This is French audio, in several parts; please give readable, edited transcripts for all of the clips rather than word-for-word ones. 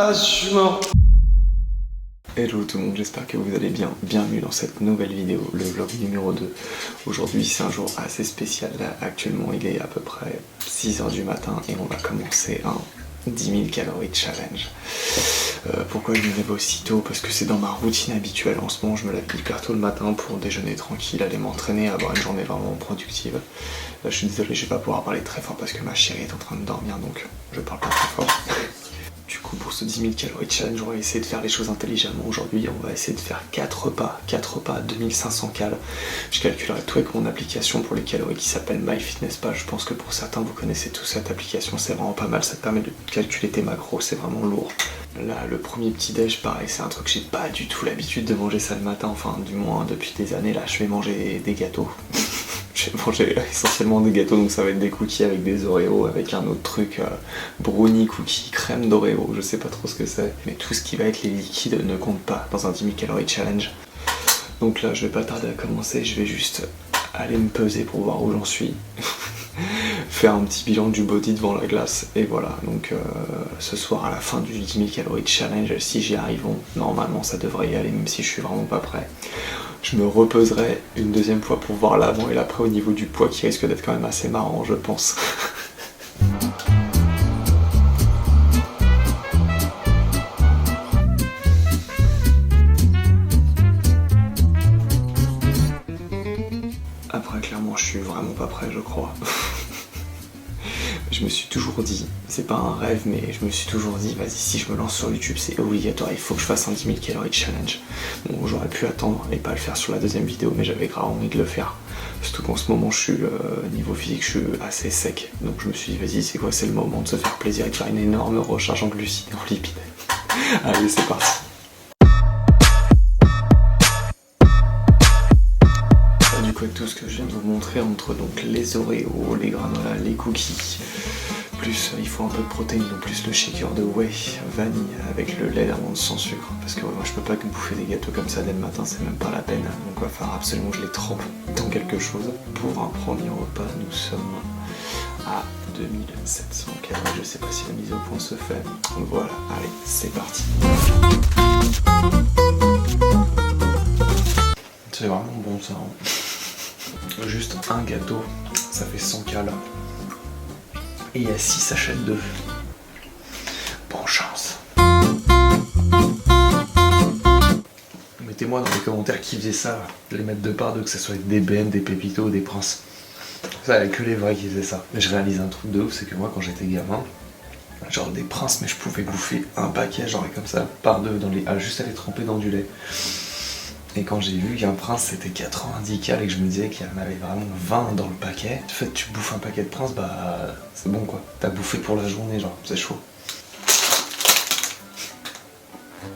Ah, je suis mort. Hello tout le monde, j'espère que vous allez bien. Bienvenue dans cette nouvelle vidéo, le vlog numéro 2. Aujourd'hui c'est un jour assez spécial. Là actuellement il est à peu près 6h du matin et on va commencer un 10 000 calories challenge. Pourquoi je me lève aussitôt? Parce que c'est dans ma routine habituelle. En ce moment je me lève hyper tôt le matin pour déjeuner tranquille, aller m'entraîner, avoir une journée vraiment productive. Là je suis désolé, je vais pas pouvoir parler très fort parce que ma chérie est en train de dormir, donc je parle pas très fort. Du coup pour ce 10 000 calories challenge, on va essayer de faire les choses intelligemment. Aujourd'hui on va essayer de faire 4 repas à 2500 cales. Je calculerai tout avec mon application pour les calories qui s'appelle MyFitnessPal. Je pense que pour certains vous connaissez tous cette application, c'est vraiment pas mal, ça te permet de calculer tes macros, c'est vraiment lourd. Là le premier petit déj, pareil, c'est un truc que j'ai pas du tout l'habitude de manger ça le matin, enfin du moins depuis des années. Là je vais manger des gâteaux. Je vais manger essentiellement des gâteaux, donc ça va être des cookies avec des Oreos, avec un autre truc, brownie, cookie, crème d'Oreo, je sais pas trop ce que c'est. Mais tout ce qui va être les liquides ne compte pas dans un 10 000 calories challenge. Donc là je vais pas tarder à commencer, je vais juste aller me peser pour voir où j'en suis. Faire un petit bilan du body devant la glace, et voilà. Donc ce soir à la fin du 10 000 calories challenge, si j'y arrive, bon, normalement ça devrait y aller, même si je suis vraiment pas prêt. Je me repeserai une deuxième fois pour voir l'avant et l'après au niveau du poids qui risque d'être quand même assez marrant, je pense. Après, clairement, je suis vraiment pas prêt, je crois. Je me suis toujours dit, c'est pas un rêve, mais je me suis toujours dit, vas-y, si je me lance sur YouTube, c'est obligatoire, il faut que je fasse un 10 000 calories challenge. Bon, j'aurais pu attendre et pas le faire sur la deuxième vidéo, mais j'avais grave envie de le faire. Surtout qu'en ce moment, je suis, niveau physique, je suis assez sec. Donc je me suis dit, vas-y, c'est quoi, c'est le moment de se faire plaisir et de faire une énorme recharge en glucides et en lipides. Allez, c'est parti. Du coup, avec tout ce que je viens de vous montrer, entre donc les Oreos, les granolas, les cookies, plus il faut un peu de protéines, donc plus le shaker de whey, vanille avec le lait d'amande sans sucre, parce que moi je peux pas que bouffer des gâteaux comme ça dès le matin, c'est même pas la peine, donc il va falloir absolument que je les trempe dans quelque chose. Pour un premier repas, nous sommes à 2700 calories, je sais pas si la mise au point se fait, voilà, allez, c'est parti. C'est vraiment bon ça, hein. Juste un gâteau, ça fait 100 cales. Et il y a 6 sachets d'œufs. Bonne chance. Mettez-moi dans les commentaires qui faisait ça, les mettre de part d'eux, que ce soit des BM, des Pépito ou des Princes. Ça, il n'y a que les vrais qui faisaient ça. Mais je réalise un truc de ouf, c'est que moi quand j'étais gamin, genre des Princes, mais je pouvais bouffer un paquet, genre comme ça, par deux, juste à les tremper dans du lait. Et quand j'ai vu qu'un Prince c'était 90 cales et que je me disais qu'il y en avait vraiment 20 dans le paquet, en fait tu bouffes un paquet de Prince, bah c'est bon quoi. T'as bouffé pour la journée, genre, c'est chaud.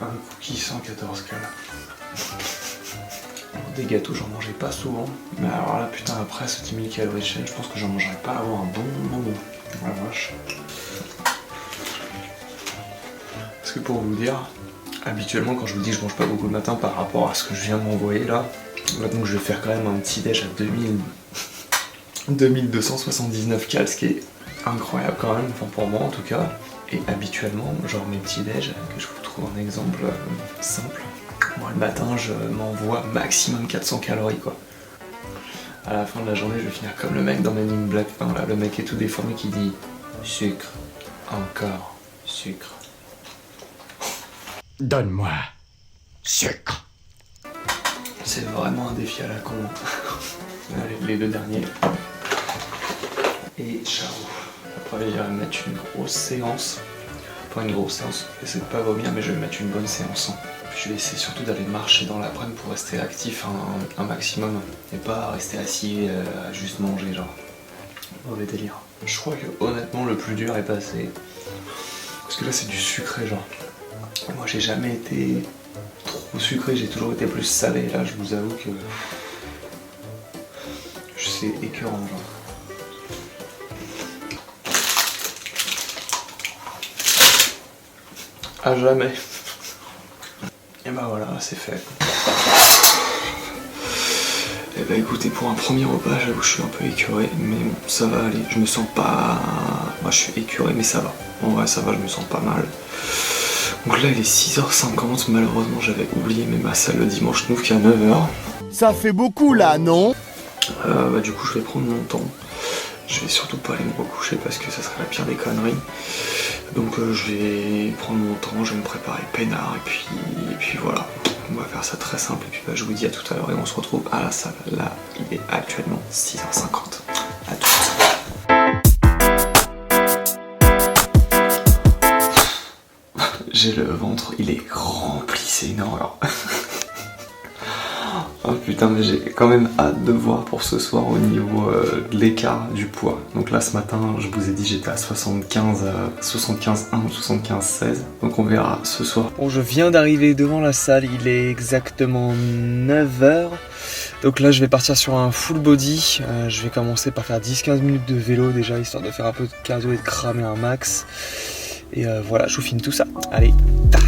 Un cookie 114 cales. Des gâteaux j'en mangeais pas souvent, mais alors là putain après ce 10 000 calories challenge, je pense que j'en mangerai pas avant un bon moment. La vache. Parce que pour vous dire, habituellement quand je vous dis que je mange pas beaucoup le matin par rapport à ce que je viens de m'envoyer là, donc je vais faire quand même un petit déj à 2279 cales, ce qui est incroyable quand même, enfin pour moi en tout cas. Et habituellement, genre mes petits déj, que je vous trouve un exemple simple, moi le matin je m'envoie maximum 400 calories quoi. À la fin de la journée je vais finir comme le mec dans Men in Black, enfin, là, le mec est tout déformé qui dit sucre, encore sucre. Donne-moi sucre. C'est vraiment un défi à la con. Allez, les deux derniers. Et ciao. Après, je vais mettre une grosse séance. Pas une grosse séance, j'essaie de pas vomir, mais je vais mettre une bonne séance. Puis je vais essayer surtout d'aller marcher dans l'après-midi pour rester actif un maximum. Et pas rester assis à juste manger, genre. Mauvais délire. Je crois que honnêtement, le plus dur est passé. Parce que là, c'est du sucré, genre. Moi j'ai jamais été trop sucré, j'ai toujours été plus salé. Là je vous avoue que c'est écœurant genre. À jamais. Et bah voilà, c'est fait. Et bah écoutez, pour un premier repas, j'avoue que je suis un peu écœuré, mais bon, ça va aller. Je me sens pas... Moi je suis écœuré, mais ça va. En vrai ça va, je me sens pas mal. Donc là il est 6h50, malheureusement j'avais oublié mais ma salle le dimanche n'ouvre qu'à 9h. Ça fait beaucoup là, non? Du coup je vais prendre mon temps. Je vais surtout pas aller me recoucher parce que ça serait la pire des conneries. Donc je vais prendre mon temps, je vais me préparer peinard et puis voilà. On va faire ça très simple et puis je vous dis à tout à l'heure et on se retrouve à la salle. Là il est actuellement 6h50. À tout de suite. J'ai le ventre, il est rempli, c'est une horreur. Oh putain, mais j'ai quand même hâte de voir pour ce soir au niveau de l'écart du poids. Donc là ce matin, je vous ai dit j'étais à 75 1 ou 75 16. Donc on verra ce soir. Bon, je viens d'arriver devant la salle, il est exactement 9h. Donc là je vais partir sur un full body. Je vais commencer par faire 10-15 minutes de vélo déjà, histoire de faire un peu de cardio et de cramer un max. Et voilà, je vous filme tout ça. Allez, ta.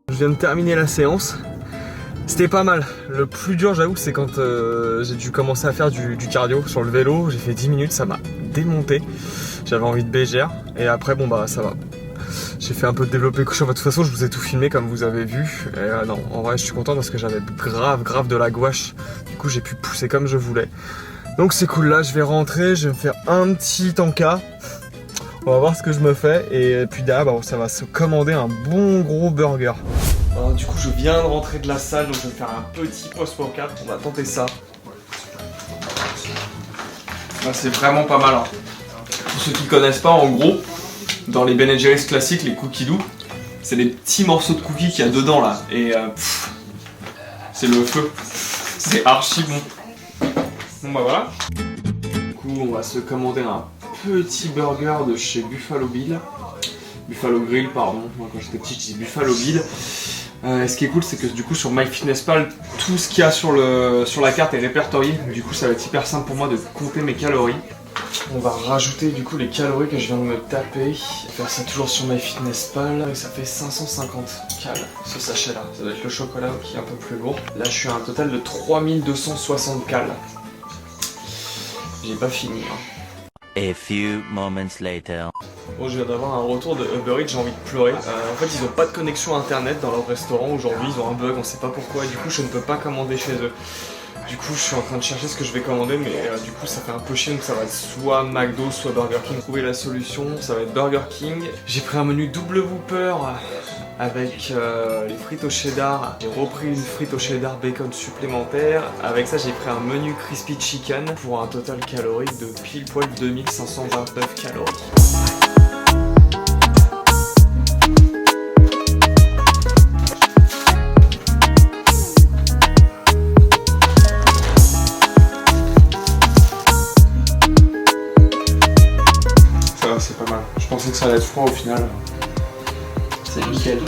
Je viens de terminer la séance. C'était pas mal. Le plus dur, j'avoue, c'est quand j'ai dû commencer à faire du cardio sur le vélo. J'ai fait 10 minutes, ça m'a démonté. J'avais envie de bégère. Et après, bon bah ça va. J'ai fait un peu de développé couché. De toute façon, je vous ai tout filmé comme vous avez vu. Et non, en vrai, je suis content parce que j'avais grave de la gouache. Du coup, j'ai pu pousser comme je voulais. Donc c'est cool. Là, je vais rentrer. Je vais me faire un petit tanka. On va voir ce que je me fais et puis derrière bah, ça va se commander un bon gros burger. Alors, du coup je viens de rentrer de la salle donc je vais me faire un petit post-workout, on va tenter ça. Là, c'est vraiment pas mal. Hein. Pour ceux qui ne connaissent pas, en gros, dans les Ben & Jerry's classiques, les cookies doux, c'est des petits morceaux de cookies qu'il y a dedans là et c'est le feu. C'est archi bon. Bon bah voilà. Du coup on va se commander un petit burger de chez Buffalo Grill pardon, moi quand j'étais petit je disais Buffalo Bill. Ce qui est cool c'est que du coup sur MyFitnessPal tout ce qu'il y a sur la carte est répertorié, du coup ça va être hyper simple pour moi de compter mes calories. On va rajouter du coup les calories que je viens de me taper, faire ça toujours sur MyFitnessPal et ça fait 550 calories ce sachet là, ça doit être le chocolat qui est un peu plus lourd. Là je suis à un total de 3260 calories. J'ai pas fini hein. A few moments later. Bon, je viens d'avoir un retour de Uber Eats, j'ai envie de pleurer. En fait, ils n'ont pas de connexion internet dans leur restaurant aujourd'hui, ils ont un bug, on sait pas pourquoi, et du coup, je ne peux pas commander chez eux. Du coup, je suis en train de chercher ce que je vais commander, mais du coup, ça fait un peu chier, donc ça va être soit McDo, soit Burger King. Trouver la solution, ça va être Burger King. J'ai pris un menu double Whopper avec les frites au cheddar. J'ai repris une frite au cheddar bacon supplémentaire. Avec ça, j'ai pris un menu crispy chicken pour un total calorique de pile poil 2529 calories. Ça va, c'est pas mal. Je pensais que ça allait être froid au final. C'est nickel.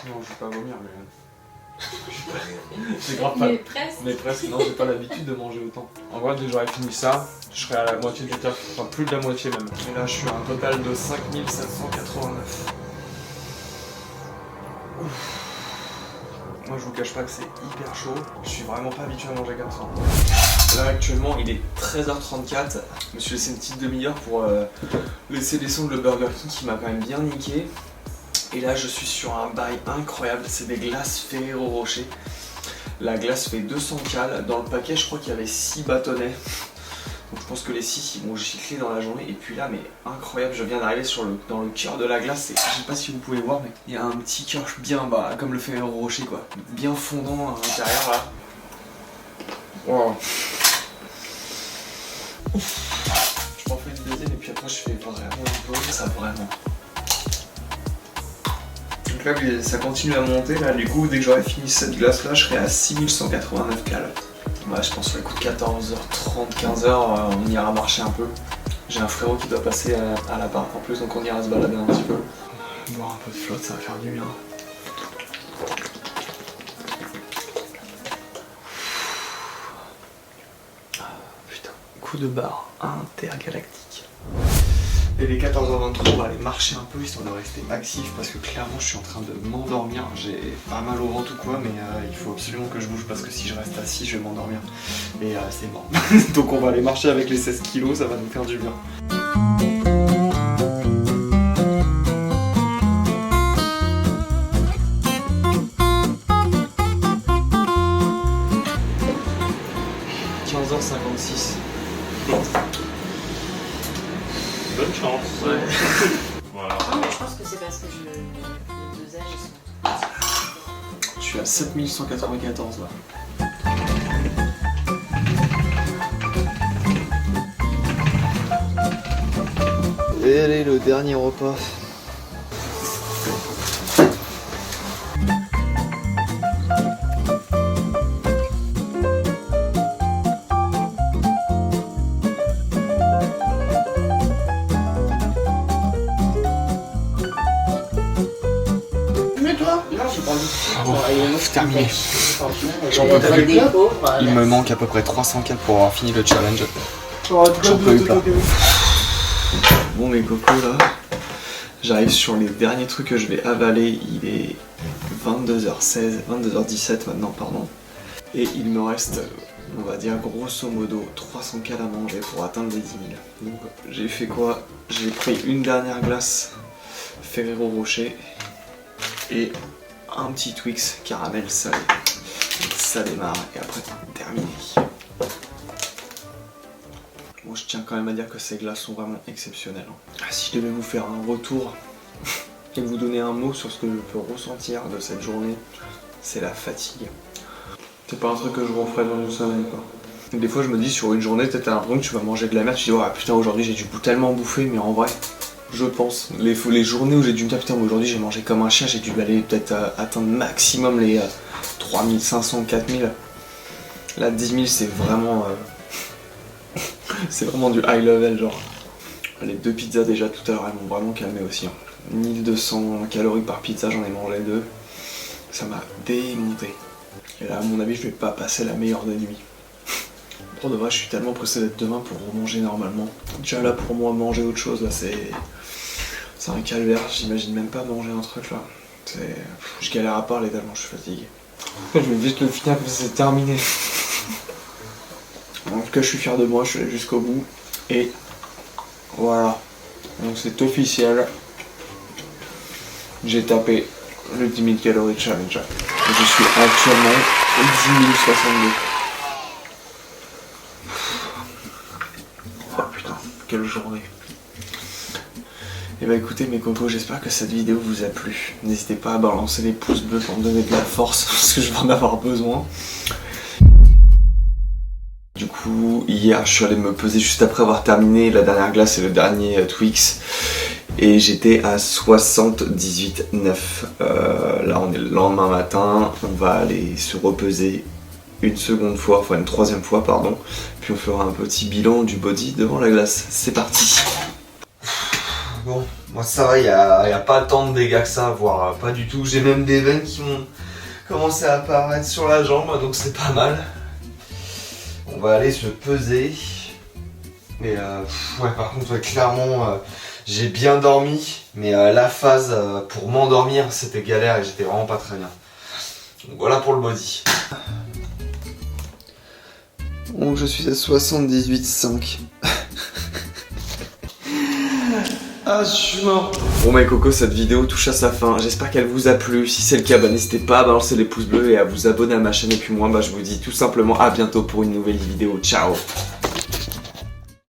Non, je vais pas vomir, mais... J'ai grave pas... Mais presque, non, j'ai pas l'habitude de manger autant. En vrai, dès que j'aurais fini ça, je serais à la moitié du taf, enfin plus de la moitié même. Et là, je suis à un total de 5789. Ouf. Moi, je vous cache pas que c'est hyper chaud. Je suis vraiment pas habitué à manger comme ça. Là, actuellement, il est 13h34. Je me suis laissé une petite demi-heure pour laisser descendre le Burger King qui m'a quand même bien niqué. Et là je suis sur un bail incroyable, c'est des glaces Ferrero Rocher. La glace fait 200 cales, dans le paquet je crois qu'il y avait 6 bâtonnets. Donc je pense que les 6 ils vont gicler dans la journée. Et puis là, mais incroyable, je viens d'arriver dans le cœur de la glace. Et je sais pas si vous pouvez voir, mais il y a un petit cœur bien bas, comme le Ferrero Rocher quoi. Bien fondant à l'intérieur là. Wow. Je m'en fais une deuxième et puis après je fais vraiment ça vraiment. Donc là ça continue à monter là, du coup dès que j'aurai fini cette glace là je serai à 6189 calories. Ouais, je pense que le coup de 14h30, 15h on ira marcher un peu. J'ai un frérot qui doit passer à l'appart en plus donc on ira se balader un petit peu. Boire un peu de flotte, ça va faire du bien. Coup de barre intergalactique. Et les 14h23 on va aller marcher un peu histoire de rester actif parce que clairement je suis en train de m'endormir. J'ai pas mal au ventre ou quoi mais il faut absolument que je bouge parce que si je reste assis je vais m'endormir. Et c'est mort. Donc on va aller marcher avec les 16 kilos, ça va nous faire du bien. Bonne chance. Ouais. Voilà. Non, mais je pense que c'est parce que les dosages ils sont. Je suis à 7194 là. Et allez, le dernier repas. Terminé. J'en peux plus. Il me manque à peu près 300 calories pour avoir fini le challenge. J'en peux plus. Bon mes cocos là, j'arrive sur les derniers trucs que je vais avaler. Il est 22h16, 22h17 maintenant pardon. Et il me reste, on va dire grosso modo 300 calories à manger pour atteindre les 10 000. Donc j'ai fait quoi? J'ai pris une dernière glace Ferrero Rocher et un petit Twix caramel salé. Ça démarre et après terminé. Bon, je tiens quand même à dire que ces glaces sont vraiment exceptionnelles. Si je devais vous faire un retour et vous donner un mot sur ce que je peux ressentir de cette journée, c'est la fatigue. C'est pas un truc que je referais dans une semaine quoi. Des fois je me dis sur une journée t'as l'impression que tu vas manger de la merde, tu dis oh putain aujourd'hui j'ai dû tellement bouffer, mais en vrai je pense, les journées où j'ai dû me dire putain aujourd'hui j'ai mangé comme un chien, j'ai dû aller peut-être atteindre maximum les 3500, 4000. Là 10 000 c'est vraiment c'est vraiment du high level genre. Les 2 pizzas déjà tout à l'heure elles m'ont vraiment calmé aussi. 1200 calories par pizza, j'en ai mangé 2. Ça m'a démonté. Et là à mon avis je vais pas passer la meilleure des nuits. Pour de vrai je suis tellement pressé d'être demain pour remanger normalement. Déjà là pour moi manger autre chose là c'est un calvaire, j'imagine même pas manger un truc là. Je galère à parler tellement je suis fatigué. Je vais vite le finir parce que c'est terminé. En tout cas je suis fier de moi, je suis allé jusqu'au bout. Et voilà. Donc c'est officiel. J'ai tapé le 10 000 calories challenge. Et je suis actuellement au 10 062. Oh putain, quelle journée. Et bah écoutez mes cocos, j'espère que cette vidéo vous a plu. N'hésitez pas à balancer les pouces bleus pour me donner de la force, parce que je vais en avoir besoin. Du coup, hier je suis allé me peser juste après avoir terminé la dernière glace et le dernier Twix. Et j'étais à 78,9. Là on est le lendemain matin, on va aller se repeser une seconde fois, enfin une troisième fois pardon. Puis on fera un petit bilan du body devant la glace. C'est parti. Bon, moi ça va, y a pas tant de dégâts que ça, voire pas du tout. J'ai même des veines qui ont commencé à apparaître sur la jambe, donc c'est pas mal. On va aller se peser. Mais ouais, par contre, ouais, clairement, j'ai bien dormi, mais la phase pour m'endormir, c'était galère et j'étais vraiment pas très bien. Donc voilà pour le body. Donc je suis à 78,5. Ah, je suis mort. Bon mes cocos, cette vidéo touche à sa fin. J'espère qu'elle vous a plu. Si c'est le cas, bah, n'hésitez pas à balancer les pouces bleus et à vous abonner à ma chaîne. Et puis moi, bah, je vous dis tout simplement à bientôt pour une nouvelle vidéo. Ciao.